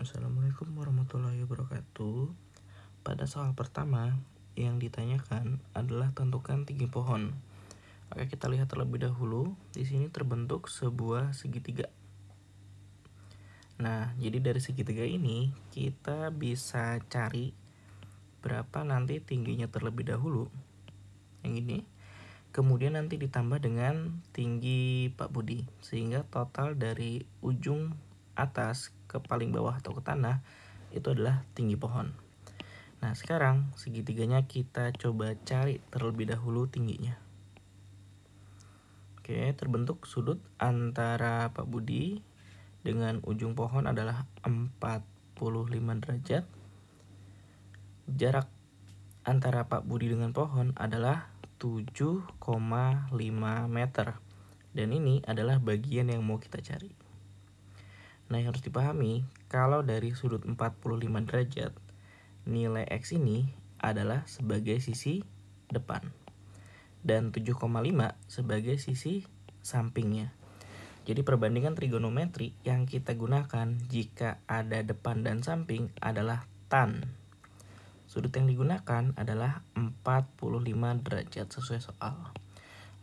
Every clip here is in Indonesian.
Assalamualaikum warahmatullahi wabarakatuh. Pada soal pertama yang ditanyakan adalah tentukan tinggi pohon. Oke, kita lihat terlebih dahulu. Di sini terbentuk sebuah segitiga. Nah, jadi dari segitiga ini kita bisa cari berapa nanti tingginya terlebih dahulu. Yang ini. Kemudian nanti ditambah dengan tinggi Pak Budi, sehingga total dari ujung atas ke paling bawah atau ke tanah itu adalah tinggi pohon. Nah, sekarang segitiganya kita coba cari terlebih dahulu tingginya. Oke, terbentuk sudut antara Pak Budi dengan ujung pohon adalah 45 derajat. Jarak antara Pak Budi dengan pohon adalah 7,5 meter. Dan ini adalah bagian yang mau kita cari. Nah, yang harus dipahami, kalau dari sudut 45 derajat, nilai X ini adalah sebagai sisi depan. Dan 7,5 sebagai sisi sampingnya. Jadi perbandingan trigonometri yang kita gunakan jika ada depan dan samping adalah tan. Sudut yang digunakan adalah 45 derajat sesuai soal.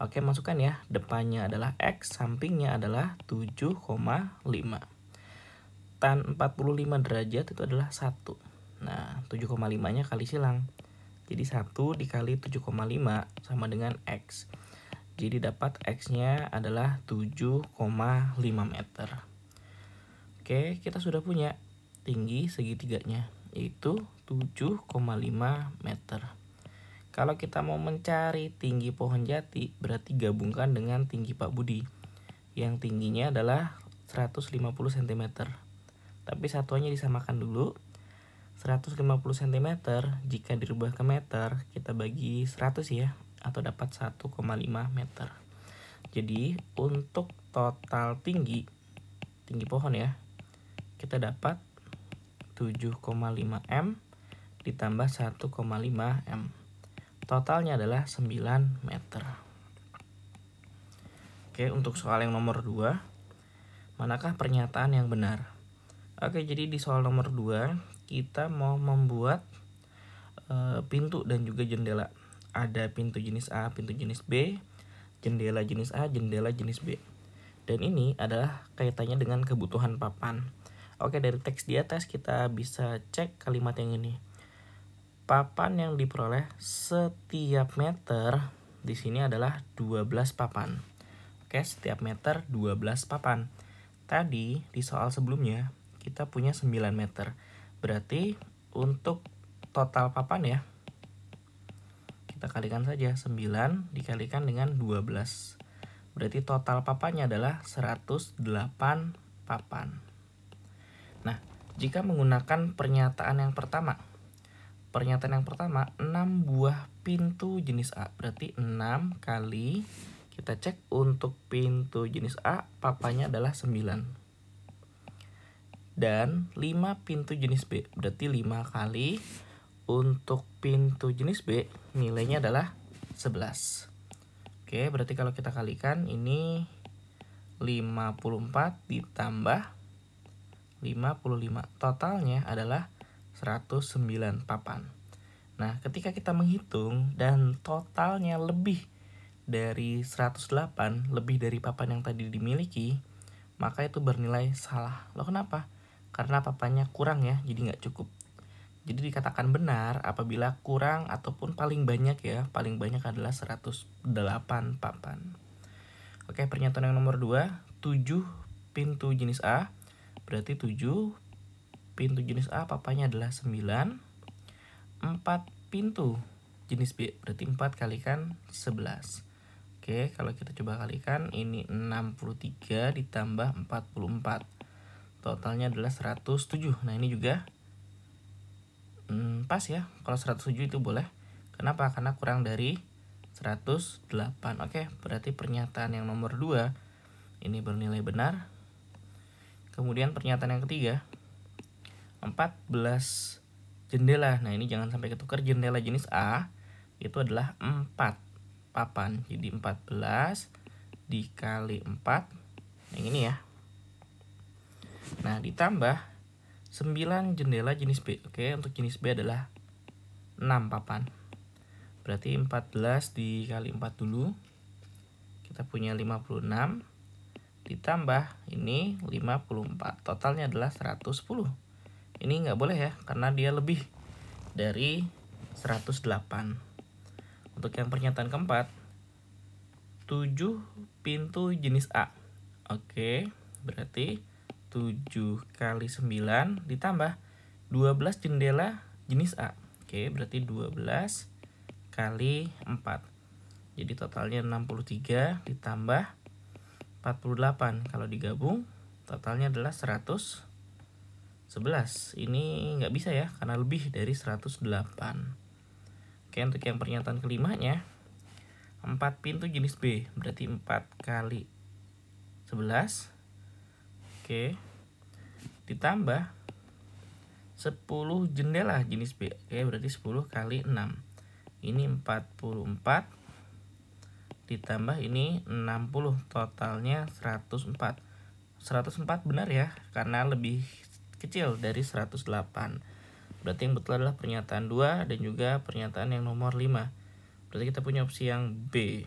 Oke, masukkan ya. Depannya adalah X, sampingnya adalah 7,5. Tan 45 derajat itu adalah 1. Nah, 7,5-nya kali silang. Jadi 1 dikali 7,5 sama dengan X. Jadi dapat X-nya adalah 7,5 meter. Oke, kita sudah punya tinggi segitiganya, yaitu 7,5 meter. Kalau kita mau mencari tinggi pohon jati, berarti gabungkan dengan tinggi Pak Budi, yang tingginya adalah 150 cm. Tapi satuannya disamakan dulu. 150 cm jika dirubah ke meter, kita bagi 100 ya, atau dapat 1,5 meter. Jadi untuk total tinggi pohon ya, kita dapat 7,5 M ditambah 1,5 M. Totalnya adalah 9 meter. Oke, untuk soal yang nomor 2, manakah pernyataan yang benar? Oke, jadi di soal nomor 2 kita mau membuat pintu dan juga jendela. Ada pintu jenis A, pintu jenis B, jendela jenis A, jendela jenis B. Dan ini adalah kaitannya dengan kebutuhan papan. Oke, dari teks di atas kita bisa cek kalimat yang ini. Papan yang diperoleh setiap meter di sini adalah 12 papan. Oke, setiap meter 12 papan. Tadi di soal sebelumnya kita punya 9 meter. Berarti untuk total papan ya, kita kalikan saja 9 dikalikan dengan 12. Berarti total papannya adalah 108 papan. Nah, jika menggunakan pernyataan yang pertama, 6 buah pintu jenis A. Berarti 6 kali, kita cek untuk pintu jenis A, papannya adalah 9. Dan 5 pintu jenis B. Berarti 5 kali, untuk pintu jenis B, nilainya adalah 11. Oke, berarti kalau kita kalikan, ini 54 ditambah 55. Totalnya adalah 109 papan. Nah, ketika kita menghitung dan totalnya lebih dari 108, lebih dari papan yang tadi dimiliki, maka itu bernilai salah. Loh, kenapa? Karena papannya kurang ya, jadi nggak cukup. Jadi dikatakan benar apabila kurang ataupun paling banyak ya, paling banyak adalah 108 papan. Oke, pernyataan yang nomor 2, 7 pintu jenis A. Berarti 7 pintu jenis A papannya adalah 9. 4 pintu jenis B, berarti 4 kalikan 11. Oke, kalau kita coba kalikan, ini 63 ditambah 44. Totalnya adalah 107. Nah, ini juga pas ya, kalau 107 itu boleh. Kenapa? Karena kurang dari 108. Oke, berarti pernyataan yang nomor 2 ini bernilai benar. Kemudian pernyataan yang ketiga, 14 jendela. Nah, ini jangan sampai ketukar. Jendela jenis A itu adalah 4 papan. Jadi 14 dikali 4. Yang ini ya. Nah, ditambah 9 jendela jenis B. Oke, untuk jenis B adalah 6 papan. Berarti 14 dikali 4 dulu. Kita punya 56. Ditambah ini 54. Totalnya adalah 110. Ini nggak boleh ya, karena dia lebih dari 108. Untuk yang pernyataan keempat, 7 pintu jenis A. Oke, berarti 7 kali 9 ditambah 12 jendela jenis A. Oke, berarti 12 kali 4. Jadi totalnya 63 ditambah 48. Kalau digabung totalnya adalah 111. Ini nggak bisa ya, karena lebih dari 108. Oke, untuk yang pernyataan kelimanya, 4 pintu jenis B, berarti 4 kali 11. Oke, ditambah 10 jendela jenis B. Oke, berarti 10 kali 6. Ini 44. Ditambah ini 60. Totalnya 104. 104 benar ya, karena lebih kecil dari 108. Berarti yang betul adalah pernyataan 2 dan juga pernyataan yang nomor 5. Berarti kita punya opsi yang B.